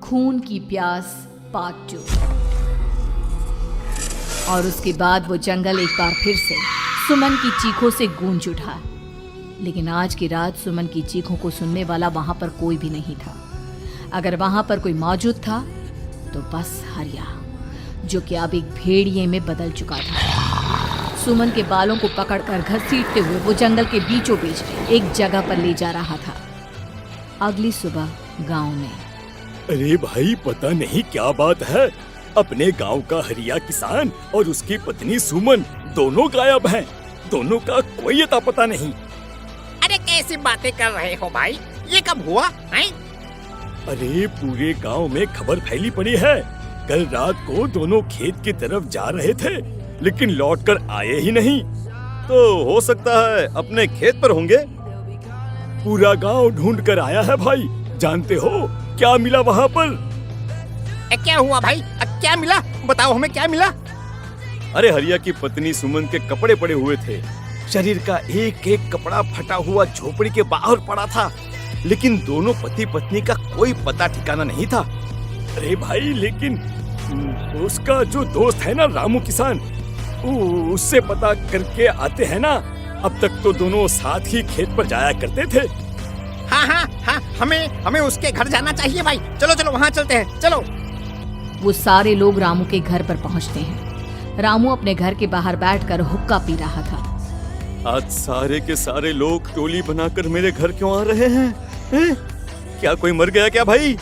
खून की प्यास पार्ट 2। और उसके बाद वो जंगल एक बार फिर से सुमन की चीखों से गूंज उठा। लेकिन आज की रात सुमन की चीखों को सुनने वाला वहां पर कोई भी नहीं था। अगर वहां पर कोई मौजूद था तो बस हरिया, जो कि अब एक भेड़िए में बदल चुका था। सुमन के बालों को पकड़कर घसीटते हुए वो जंगल के बीचों बीच एक जगह पर ले जा रहा था। अगली सुबह गांव में। अरे भाई, पता नहीं क्या बात है, अपने गांव का हरिया किसान और उसकी पत्नी सुमन दोनों गायब हैं। दोनों का कोई अता पता नहीं। अरे कैसी बातें कर रहे हो भाई, ये कब हुआ है? अरे पूरे गांव में खबर फैली पड़ी है। कल रात को दोनों खेत की तरफ जा रहे थे, लेकिन लौट कर आए ही नहीं। तो हो सकता है अपने खेत पर होंगे। पूरा गांव ढूंढ कर आया है भाई। जानते हो क्या मिला वहाँ पर? क्या हुआ भाई, क्या मिला? बताओ हमें, क्या मिला? अरे हरिया की पत्नी सुमन के कपड़े पड़े हुए थे। शरीर का एक एक कपड़ा फटा हुआ झोपड़ी के बाहर पड़ा था, लेकिन दोनों पति पत्नी का कोई पता ठिकाना नहीं था। अरे भाई, लेकिन उसका जो दोस्त है ना रामू किसान, उससे पता करके आते हैं ना। अब तक तो दोनों साथ ही खेत पर जाया करते थे। हाँ, हमें उसके घर जाना चाहिए भाई। चलो चलो वहाँ चलते हैं, चलो। वो सारे लोग रामू के घर पर पहुंचते हैं। रामू अपने घर के बाहर बैठकर हुक्का पी रहा था। आज सारे के सारे लोग टोली बनाकर मेरे घर क्यों आ रहे हैं? क्या कोई मर गया क्या भाई?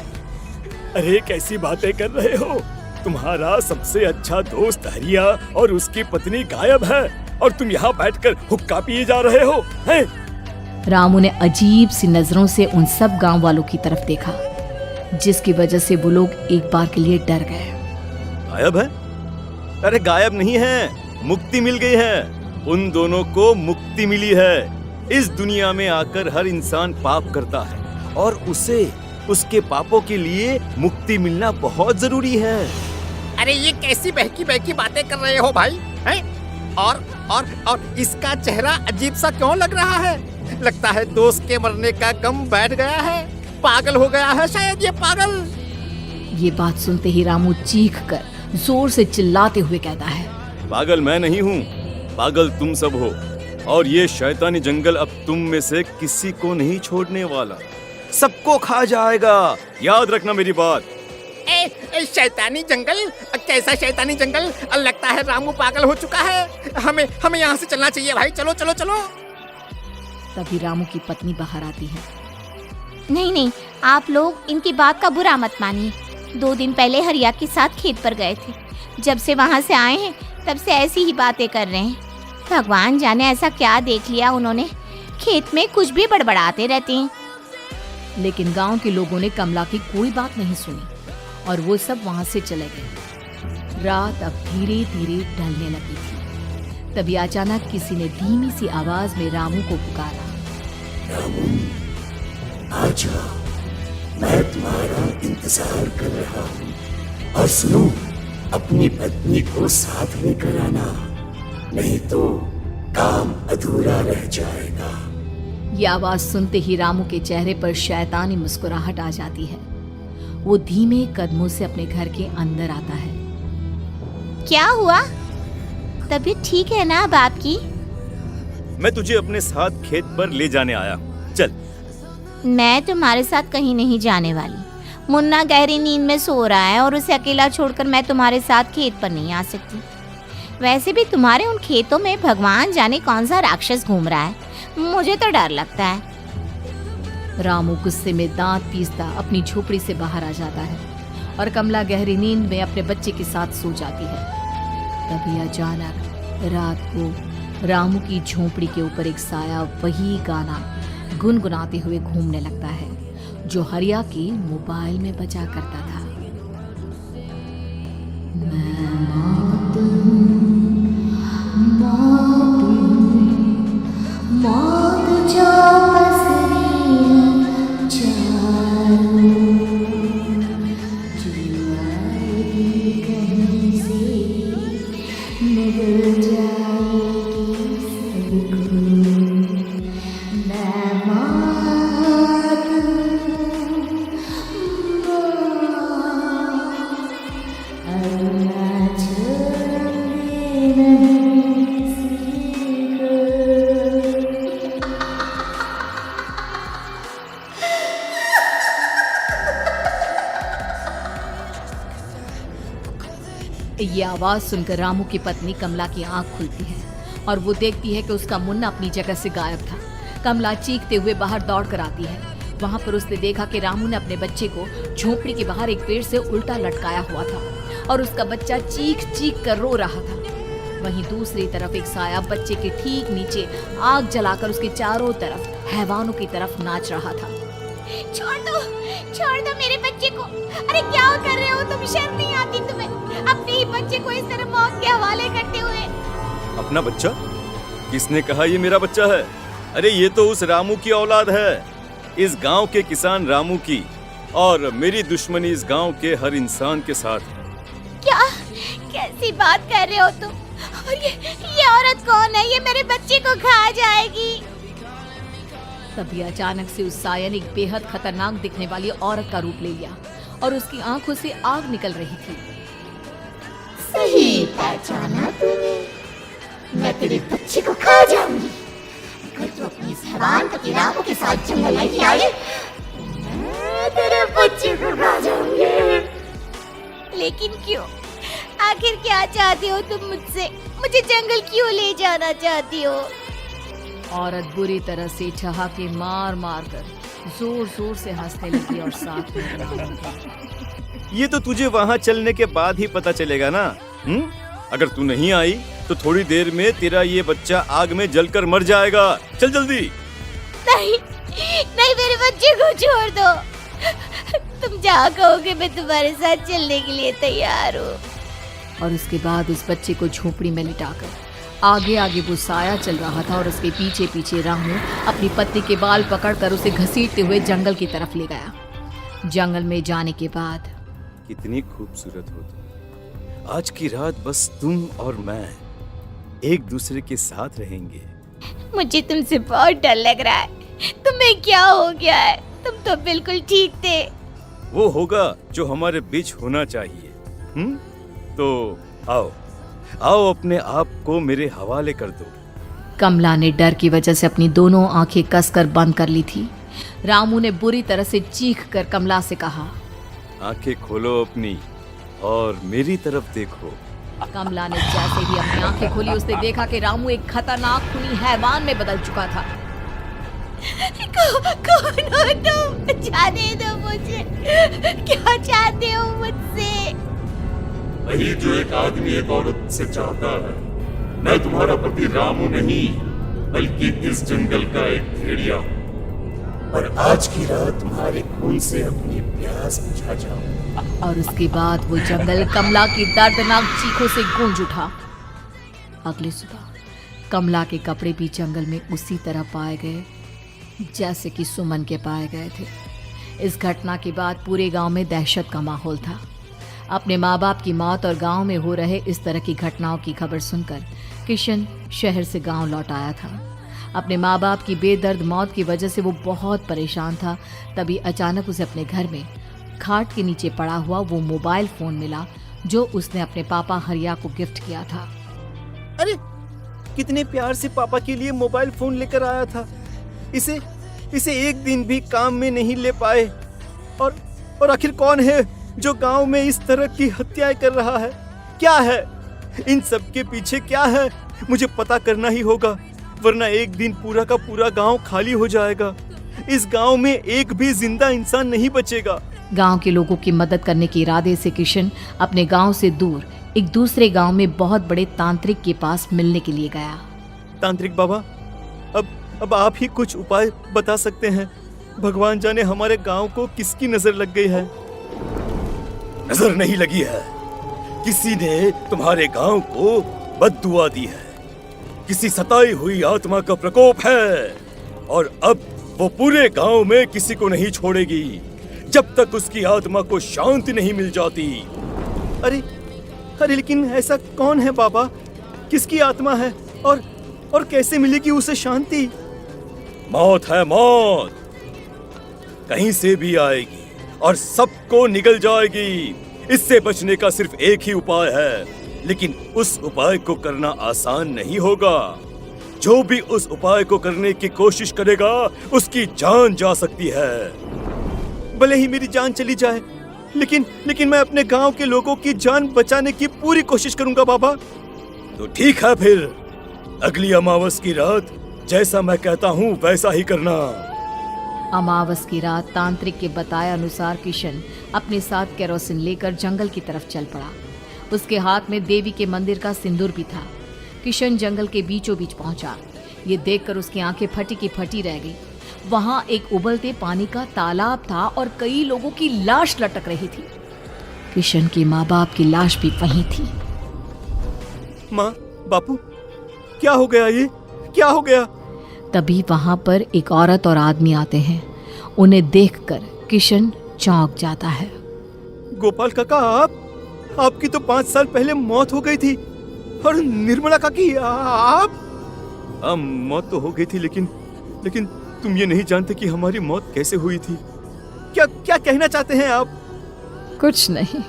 अरे कैसी बातें कर रहे हो? तुम्हारा सबसे अच्छा दोस्त हरिया और उसकी पत्नी गायब है और तुम यहाँ बैठकर हुक्का पिए जा रहे हो हैं? रामू ने अजीब सी नजरों से उन सब गांव वालों की तरफ देखा, जिसकी वजह से वो लोग एक बार के लिए डर गए। गायब है? अरे गायब नहीं है, मुक्ति मिल गई है। उन दोनों को मुक्ति मिली है। इस दुनिया में आकर हर इंसान पाप करता है और उसे उसके पापों के लिए मुक्ति मिलना बहुत जरूरी है। अरे ये कैसी बहकी बहकी बातें कर रहे हो भाई, हैं? और इसका चेहरा अजीब सा क्यों लग रहा है? लगता है दोस्त के मरने का गम बैठ गया है। पागल हो गया है शायद ये पागल। ये बात सुनते ही रामू चीख कर जोर से चिल्लाते हुए कहता है, पागल मैं नहीं हूँ, पागल तुम सब हो। और ये शैतानी जंगल अब तुम में से किसी को नहीं छोड़ने वाला, सबको खा जाएगा। याद रखना मेरी बात। शैतानी जंगल? कैसा शैतानी जंगल? लगता है रामू पागल हो चुका है। हमें यहाँ से चलना चाहिए भाई। चलो चलो चलो। तभी रामू की पत्नी बाहर आती है। नहीं, आप लोग इनकी बात का बुरा मत मानिए। 2 दिन पहले हरिया के साथ खेत पर गए थे। जब से वहाँ से आए हैं तब से ऐसी ही बातें कर रहे हैं। भगवान जाने ऐसा क्या देख लिया उन्होंने, खेत में कुछ भी बड़बड़ाते रहते हैं। लेकिन गांव के लोगों ने कमला की कोई बात नहीं सुनी और वो सब वहां से चले गए। रात अब धीरे धीरे ढलने लगी थी। तभी अचानक किसी ने धीमी सी आवाज में रामू को पुकारा। रामू, आजा, मैं तुम्हारा इंतजार कर रहा हूँ। और सुनो, अपनी पत्नी को साथ लेकर आना, नहीं तो काम अधूरा रह जाएगा। ये आवाज सुनते ही रामू के चेहरे पर शैतानी मुस्कुराहट आ जाती है। वो धीमे कदमों से अपने घर के अंदर आता है। क्या हुआ? तबीयत ठीक है ना अब आपकी? मैं तुझे अपने साथ खेत पर ले जाने आया, चल। मैं तुम्हारे साथ कहीं नहीं जाने वाली। मुन्ना गहरी नींद में सो रहा है और उसे अकेला छोड़कर मैं तुम्हारे साथ खेत पर नहीं आ सकती। वैसे भी तुम्हारे उन खेतों में भगवान जाने कौन सा राक्षस घूम रहा है, मुझे तो डर लगता है। रामू गुस्से में दांत पीसता अपनी झोपड़ी से बाहर आ जाता है और कमला गहरी नींद में अपने बच्चे के साथ सो जाती है। तभी अचानक रात को रामू की झोपड़ी के ऊपर एक साया वही गाना गुनगुनाते हुए घूमने लगता है जो हरिया के मोबाइल में बजा करता था। ये आवाज सुनकर रामू की पत्नी कमला की आंख खुलती है और वो देखती है कि उसका मुन्ना अपनी जगह से गायब था। कमला चीखते हुए बाहर दौड़ कर आती है। वहां पर उसने देखा कि रामू ने अपने बच्चे को झोपड़ी के बाहर एक पेड़ से उल्टा लटकाया हुआ था और उसका बच्चा चीख चीख कर रो रहा था। वहीं दूसरी तरफ एक साया बच्चे के ठीक नीचे आग जलाकर उसके चारों तरफ हैवानों की तरफ नाच रहा था। छोड़ दो मेरे बच्चे को। अरे क्या कर रहे हो तुम? शर्म नहीं आती तुम्हें अपने ही बच्चे को इस तरह मौत के हवाले करते हुए? अपना बच्चा? किसने कहा ये मेरा बच्चा है? अरे ये तो उस रामू की औलाद है, इस गांव के किसान रामू की, और मेरी दुश्मनी इस गांव के हर इंसान के साथ है। क्या? कैसी बात कर रहे हो तुम? और ये औरत कौन है? ये मेरे बच्चे को खा जाएगी। तभी अचानक से उस साया ने एक बेहद खतरनाक दिखने वाली औरत का रूप ले लिया और उसकी आंखों से आग निकल रही थी। सही पहचाना तूने, मैं तेरे बच्चे को खा जाऊंगी। अगर तू अपनी इस हैवान पति रामू के साथ जंगल नहीं आई, मैं तेरे बच्चे को खा जाऊंगी। लेकिन क्यों? आखिर क्या चाहती हो तुम मुझसे? मुझे जंगल क्यों ले जाना चाहती हो? औरत बुरी तरह से ठहाके मार मार कर जोर जोर से हंसने लगी और साथ में रामू भी। ये तो तुझे वहाँ चलने के बाद ही पता चलेगा ना। अगर तू नहीं आई तो थोड़ी देर में तेरा ये बच्चा आग में जलकर मर जाएगा। चल जल्दी। नहीं नहीं, मेरे बच्चे को छोड़ दो। तुम जहाँ कहोगे मैं तुम्हारे साथ चलने के लिए तैयार हूँ। और उसके बाद उस बच्चे को झोपड़ी में लिटाकर आगे आगे वो साया चल रहा था और उसके पीछे पीछे रामू अपनी पत्नी के बाल पकड़कर उसे घसीटते हुए जंगल की तरफ ले गया। जंगल में जाने के बाद कितनी खूबसूरत हो तुम। आज की रात बस तुम और मैं एक दूसरे के साथ रहेंगे। मुझे तुमसे बहुत डर लग रहा है। तुम्हें क्या हो गया है? तुम तो बिल्कुल ठीक थे। वो होगा जो हमारे बीच होना चाहिए। तो आओ आओ, अपने आप को मेरे हवाले कर दो। कमला ने डर की वजह से अपनी दोनों आंखें कसकर बंद कर ली थी। रामू ने बुरी तरह से चीख कर कमला से कहा, आंखें खोलो अपनी और मेरी तरफ देखो। कमला ने जैसे ही अपनी आंखें खोली उसने देखा कि रामू एक खतरनाक खूनी हैवान में बदल चुका था। कौन हो तुम? जाने दो मुझे। क्या चाहते हो मुझसे? वही जो एक आदमी एक औरत से चाहता है। मैं तुम्हारा पति रामू नहीं, बल्कि इस जंगल का एक भेड़िया हूँ, और आज की रात तुम्हारे खून से अपनी प्यास बुझा जाऊं। और उसके बाद वो जंगल कमला की दर्दनाक चीखों से गूंज उठा। अगली सुबह कमला के कपड़े भी जंगल में उसी तरह पाए गए जैसे कि सुमन के पाए गए थे। इस घटना के बाद पूरे गांव में दहशत का माहौल था। अपने माँ बाप की मौत और गांव में हो रहे इस तरह की घटनाओं की खबर सुनकर किशन शहर से गांव लौट आया था। अपने माँ बाप की बेदर्द मौत की वजह से वो बहुत परेशान था। तभी अचानक उसे अपने घर में खाट के नीचे पड़ा हुआ वो मोबाइल फोन मिला जो उसने अपने पापा हरिया को गिफ्ट किया था। अरे कितने प्यार से पापा के लिए मोबाइल फोन लेकर आया था। इसे एक दिन भी काम में नहीं ले पाए। और आखिर कौन है जो गांव में इस तरह की हत्याएं कर रहा है? क्या है इन सब के पीछे? क्या है? मुझे पता करना ही होगा, वरना एक दिन पूरा का पूरा गांव खाली हो जाएगा। इस गांव में एक भी जिंदा इंसान नहीं बचेगा। गांव के लोगों की मदद करने के इरादे से किशन अपने गांव से दूर एक दूसरे गांव में बहुत बड़े तांत्रिक के पास मिलने के लिए गया। तांत्रिक बाबा, अब आप ही कुछ उपाय बता सकते हैं। भगवान जाने हमारे गांव को किसकी नजर लग गई है। नजर नहीं लगी है, किसी ने तुम्हारे गांव को बद्दुआ दी है। किसी सताई हुई आत्मा का प्रकोप है और अब वो पूरे गांव में किसी को नहीं छोड़ेगी जब तक उसकी आत्मा को शांति नहीं मिल जाती। अरे लेकिन ऐसा कौन है बाबा? किसकी आत्मा है और कैसे मिलेगी उसे शांति? मौत है, मौत कहीं से भी आएगी और सबको निगल जाएगी। इससे बचने का सिर्फ एक ही उपाय है, लेकिन उस उपाय को करना आसान नहीं होगा। जो भी उस उपाय को करने की कोशिश करेगा उसकी जान जा सकती है। भले ही मेरी जान चली जाए, लेकिन मैं अपने गांव के लोगों की जान बचाने की पूरी कोशिश करूंगा बाबा। तो ठीक है, फिर अगली अमावस की रात जैसा मैं कहता हूँ वैसा ही करना। अमावस की रात तांत्रिक के बताए अनुसार किशन अपने साथ केरोसिन लेकर जंगल की तरफ चल पड़ा। उसके हाथ में देवी के मंदिर का सिंदूर भी था। किशन जंगल के बीचों बीच पहुंचा। ये देखकर उसकी आंखें फटी की फटी रह गई। वहां एक उबलते पानी का तालाब था और कई लोगों की लाश लटक रही थी। किशन के माँ बाप की लाश भी वहीं थी। माँ, बापू, क्या हो गया? ये क्या हो गया? तभी वहां पर एक औरत और आदमी आते हैं। उन्हें देखकर किशन चौंक जाता है। गोपाल काका, आपकी तो 5 साल पहले मौत हो गई थी। और निर्मला काकी, आप? मौत तो हो गई थी, लेकिन तुम ये नहीं जानते कि हमारी मौत कैसे हुई थी। क्या कहना चाहते हैं आप? कुछ नहीं,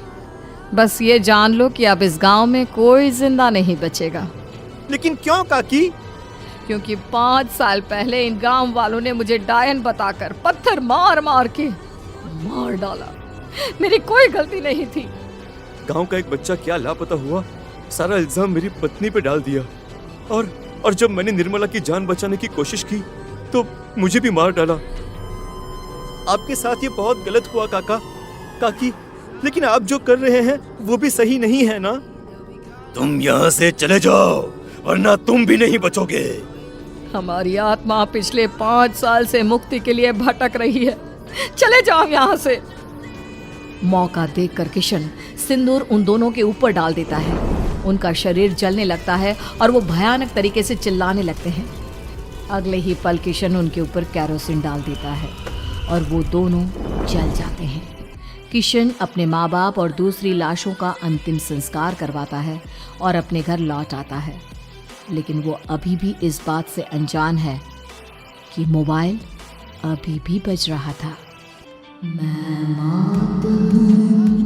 बस ये जान लो कि अब इस गांव में कोई जिंदा नहीं बचेगा। लेकिन क्यों काकी? क्योंकि 5 साल पहले इन गांव वालों ने मुझे डायन बताकर पत्थर मार मार के मार डाला। मेरी कोई गलती नहीं थी। गांव का एक बच्चा क्या लापता हुआ, सारा इल्जाम मेरी पत्नी पे डाल दिया। और जब मैंने निर्मला की जान बचाने की कोशिश की तो मुझे भी मार डाला। आपके साथ ये बहुत गलत हुआ काकी, लेकिन आप जो कर रहे हैं वो भी सही नहीं है ना? तुम यहाँ से चले जाओ वरना तुम भी नहीं बचोगे। हमारी आत्मा पिछले 5 साल से मुक्ति के लिए भटक रही है। चले जाओ यहाँ से। मौका देखकर किशन सिंदूर उन दोनों के ऊपर डाल देता है। उनका शरीर जलने लगता है और वो भयानक तरीके से चिल्लाने लगते हैं। अगले ही पल किशन उनके ऊपर केरोसिन डाल देता है और वो दोनों जल जाते हैं। किशन अपने माँ बाप और दूसरी लाशों का अंतिम संस्कार करवाता है और अपने घर लौट आता है। लेकिन वो अभी भी इस बात से अनजान है कि मोबाइल अभी भी बज रहा था। मैं मौत हूँ।